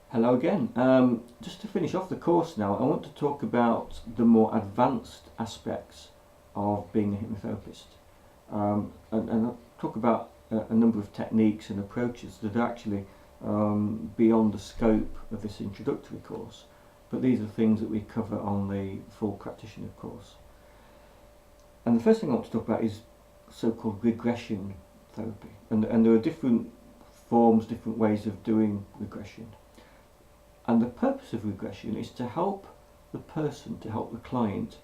Hello again. Just to finish off the course now, I want to talk about the more advanced aspects of being a hypnotherapist. And I'll talk about a number of techniques and approaches that are actually beyond the scope of this introductory course. But these are things that we cover on the full practitioner course. And the first thing I want to talk about is so-called regression therapy. And there are different forms, different ways of doing regression. And the purpose of regression is to help the person, to help the client,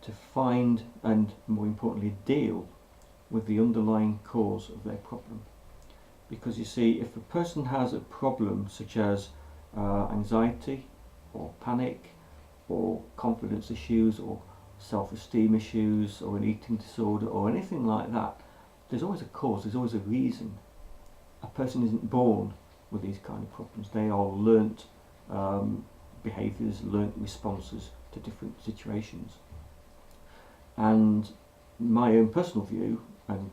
to find and, more importantly, deal with the underlying cause of their problem. Because you see, if a person has a problem such as anxiety or panic or confidence issues or self-esteem issues or an eating disorder or anything like that, there's always a cause, there's always a reason. A person isn't born with these kind of problems. They are learnt behaviours, learnt responses to different situations. And my own personal view, and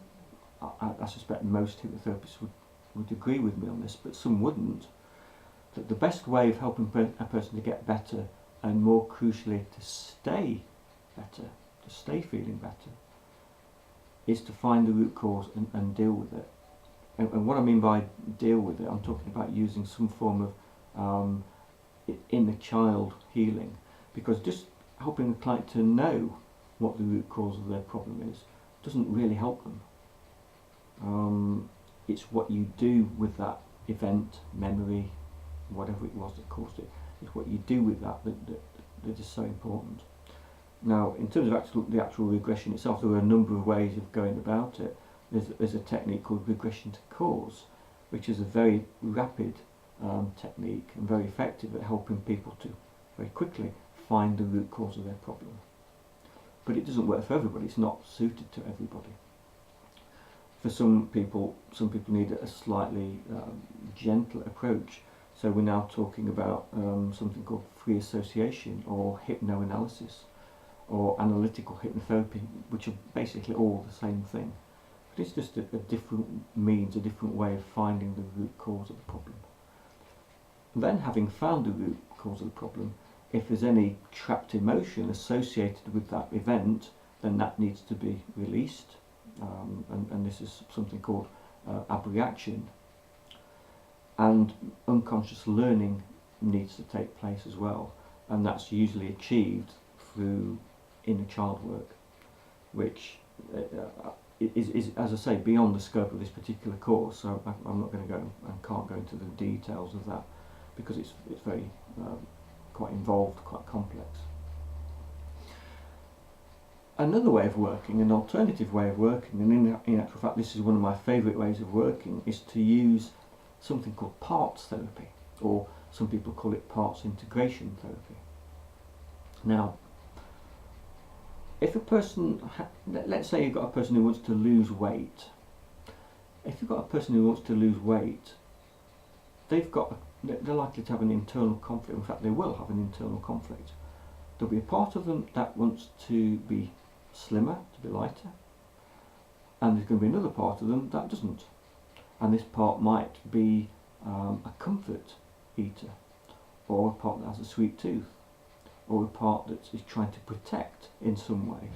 I suspect most hypnotherapists would agree with me on this, but some wouldn't, that the best way of helping a person to get better, and more crucially to stay better, to stay feeling better, is to find the root cause and deal with it. And what I mean by deal with it, I'm talking about using some form of inner child healing, because just helping the client to know what the root cause of their problem is doesn't really help them. It's what you do with that event, memory, whatever it was that caused it. It's what you do with that that is so important. Now, in terms of the actual regression itself, there are a number of ways of going about it. There's a technique called regression to cause, which is a very rapid technique and very effective at helping people to very quickly find the root cause of their problem. But it doesn't work for everybody, it's not suited to everybody. For some people need a slightly gentler approach, so we're now talking about something called free association or hypnoanalysis or analytical hypnotherapy, which are basically all the same thing. But it's just a different means, a different way of finding the root cause of the problem. Then, having found the root cause of the problem, if there's any trapped emotion associated with that event, then that needs to be released, and this is something called abreaction. And unconscious learning needs to take place as well, and that's usually achieved through inner child work, which is, as I say, beyond the scope of this particular course, so I'm not going to go and can't go into the details of that, because it's very quite involved, quite complex. Another way of working, an alternative way of working, and in actual fact this is one of my favourite ways of working, is to use something called parts therapy, or some people call it parts integration therapy. Now, if a person, let's say you've got a person who wants to lose weight. If you've got a person who wants to lose weight, they're likely to have an internal conflict. In fact, they will have an internal conflict. There'll be a part of them that wants to be slimmer, to be lighter, and there's going to be another part of them that doesn't. And this part might be a comfort eater, or a part that has a sweet tooth, or a part that is trying to protect in some way.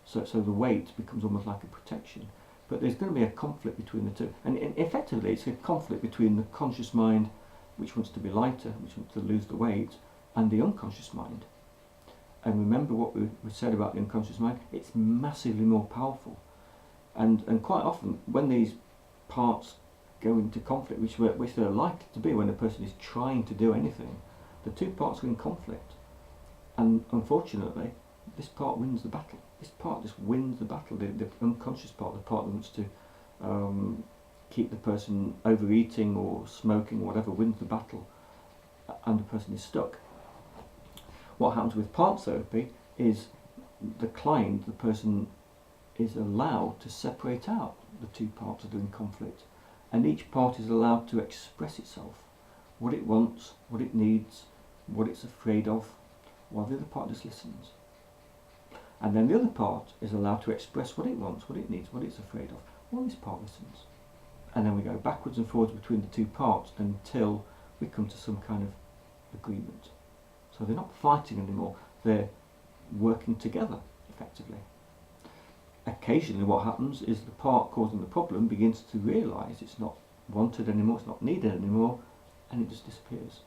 So the weight becomes almost like a protection. But there's going to be a conflict between the two. And effectively it's a conflict between the conscious mind, which wants to be lighter, which wants to lose the weight, and the unconscious mind. And remember what we said about the unconscious mind, it's massively more powerful. And quite often when these parts go into conflict, which they're likely to be when a person is trying to do anything, the two parts are in conflict. And unfortunately, this part wins the battle. This part just wins the battle. The unconscious part, the part that wants to keep the person overeating or smoking or whatever, wins the battle, and the person is stuck. What happens with parts therapy is the client, the person, is allowed to separate out the two parts that are in conflict, and each part is allowed to express itself, what it wants, what it needs, what it's afraid of, while the other part just listens. And then the other part is allowed to express what it wants, what it needs, what it's afraid of, while this part listens. And then we go backwards and forwards between the two parts until we come to some kind of agreement. So they're not fighting anymore, they're working together effectively. Occasionally what happens is the part causing the problem begins to realise it's not wanted anymore, it's not needed anymore, and it just disappears.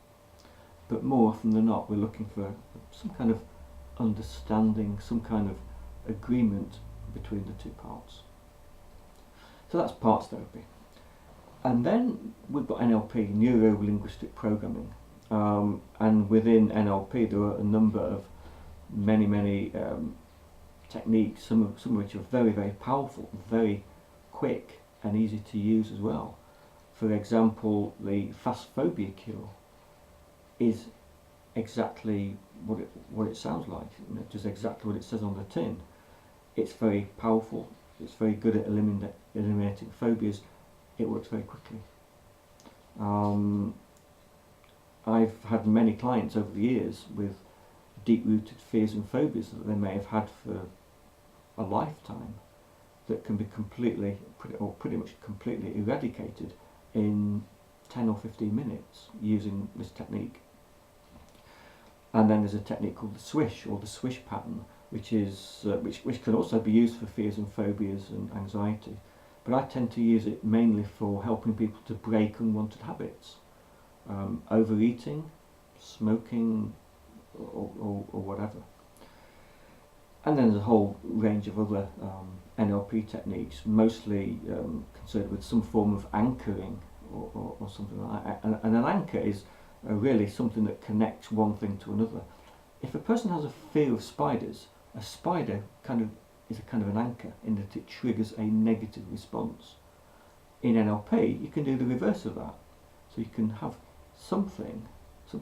But more often than not, we're looking for some kind of understanding, some kind of agreement between the two parts. So that's parts therapy. And then we've got NLP, neuro-linguistic programming. And within NLP there are a number of many techniques, some of which are very, very powerful, very quick and easy to use as well. For example, the fast phobia cure is exactly what it sounds like. It does exactly what it says on the tin. It's very powerful, it's very good at eliminating phobias, it works very quickly. I've had many clients over the years with deep-rooted fears and phobias that they may have had for a lifetime that can be pretty much completely eradicated in 10 or 15 minutes using this technique. And then there's a technique called the swish, or the swish pattern, which can also be used for fears and phobias and anxiety. But I tend to use it mainly for helping people to break unwanted habits, overeating, smoking, or whatever. And then there's a whole range of other NLP techniques, mostly concerned with some form of anchoring or something like that. And an anchor is really something that connects one thing to another. If a person has a fear of spiders, a spider is a kind of an anchor in that it triggers a negative response. In NLP, you can do the reverse of that. So you can have some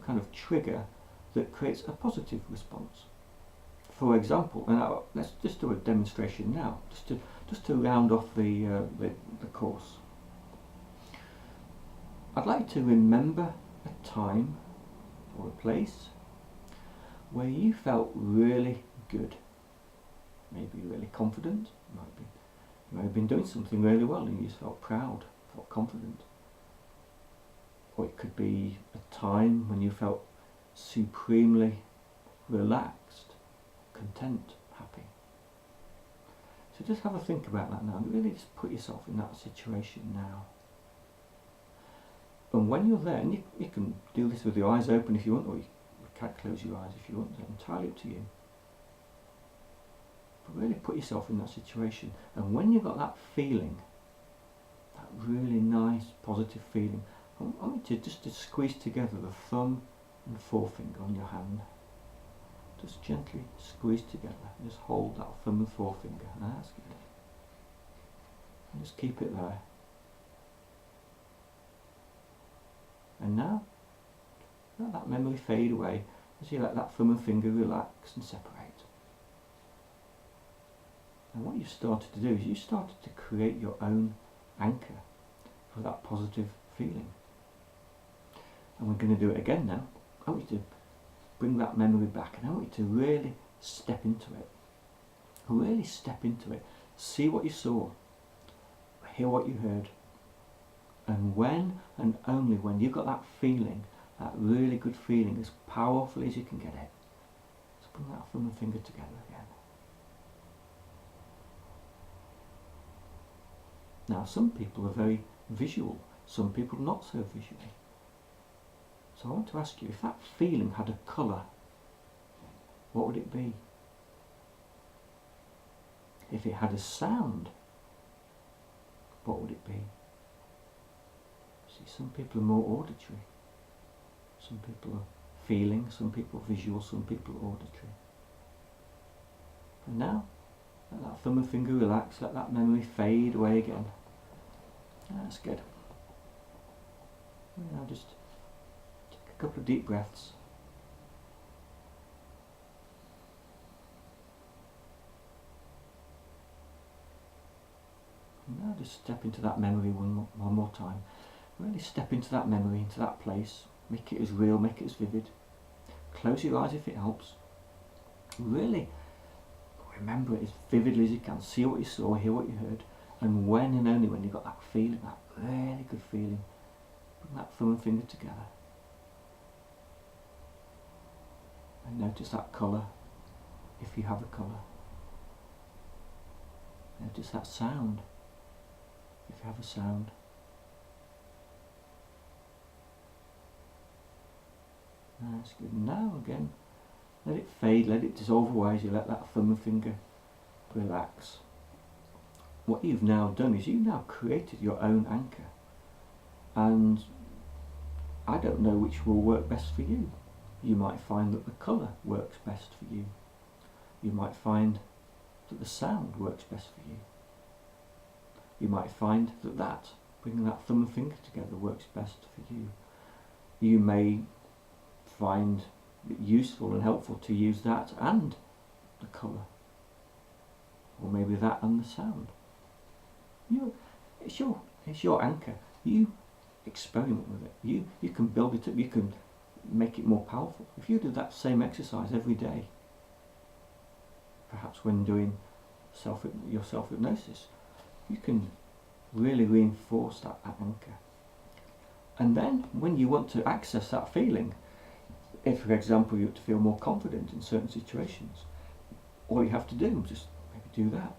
kind of trigger that creates a positive response. For example, and let's just do a demonstration now, just to round off the course. I'd like to remember a time or a place where you felt really good, maybe really confident, you might have been doing something really well and you just felt proud, felt confident. Or it could be a time when you felt supremely relaxed, content, happy. So just have a think about that now. Really just put yourself in that situation now. And when you're there, and you can do this with your eyes open if you want, or you can close your eyes if you want, it's entirely up to you. But really put yourself in that situation. And when you've got that feeling, that really nice, positive feeling, I want you to squeeze together the thumb and forefinger on your hand. Just gently squeeze together. Just hold that thumb and forefinger. That's good. And just keep it there. And now, let that memory fade away as you let that thumb and finger relax and separate. And what you started to do is you started to create your own anchor for that positive feeling. And we're going to do it again now. I want you to bring that memory back, and I want you to really step into it. Really step into it. See what you saw. Hear what you heard. And when and only when you've got that feeling, that really good feeling, as powerful as you can get it, just bring that thumb and finger together again. Now some people are very visual, some people not so visual. So I want to ask you, if that feeling had a colour, what would it be? If it had a sound, what would it be? See, some people are more auditory. Some people are feeling, some people are visual, some people are auditory. And now, let that thumb and finger relax, let that memory fade away again. That's good. And now just take a couple of deep breaths. And now just step into that memory one more time. Really step into that memory, into that place. Make it as real, make it as vivid. Close your eyes if it helps. Really remember it as vividly as you can. See what you saw, hear what you heard. And when and only when you got that feeling, that really good feeling, bring that thumb and finger together. And notice that colour, if you have a colour. Notice that sound, if you have a sound. That's good. Now again, let it fade, let it dissolve away as you let that thumb and finger relax. What you've now done is you've now created your own anchor, and I don't know which will work best for you. You might find that the colour works best for you. You might find that the sound works best for you. You might find that bringing that thumb and finger together works best for you. You may find it useful and helpful to use that and the colour, or maybe that and the sound. It's your anchor. You experiment with it. You can build it up. You can make it more powerful. If you do that same exercise every day, perhaps when doing your self-hypnosis, you can really reinforce that anchor. And then when you want to access that feeling, if for example you want to feel more confident in certain situations, all you have to do is just maybe do that,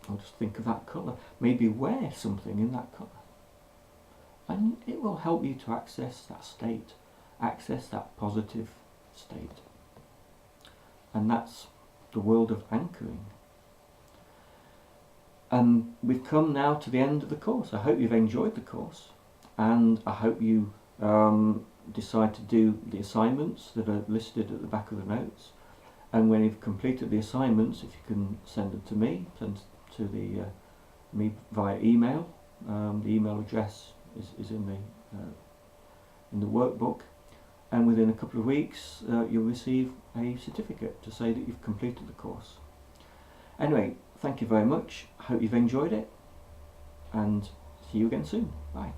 or just think of that colour, maybe wear something in that colour, and it will help you to access that state, access that positive state. And that's the world of anchoring. And we've come now to the end of the course. I hope you've enjoyed the course, and I hope you decide to do the assignments that are listed at the back of the notes. And when you've completed the assignments, if you can send them to me, send to me via email. The email address is in the workbook, and within a couple of weeks you'll receive a certificate to say that you've completed the course. Anyway, thank you very much. I hope you've enjoyed it, and see you again soon. Bye.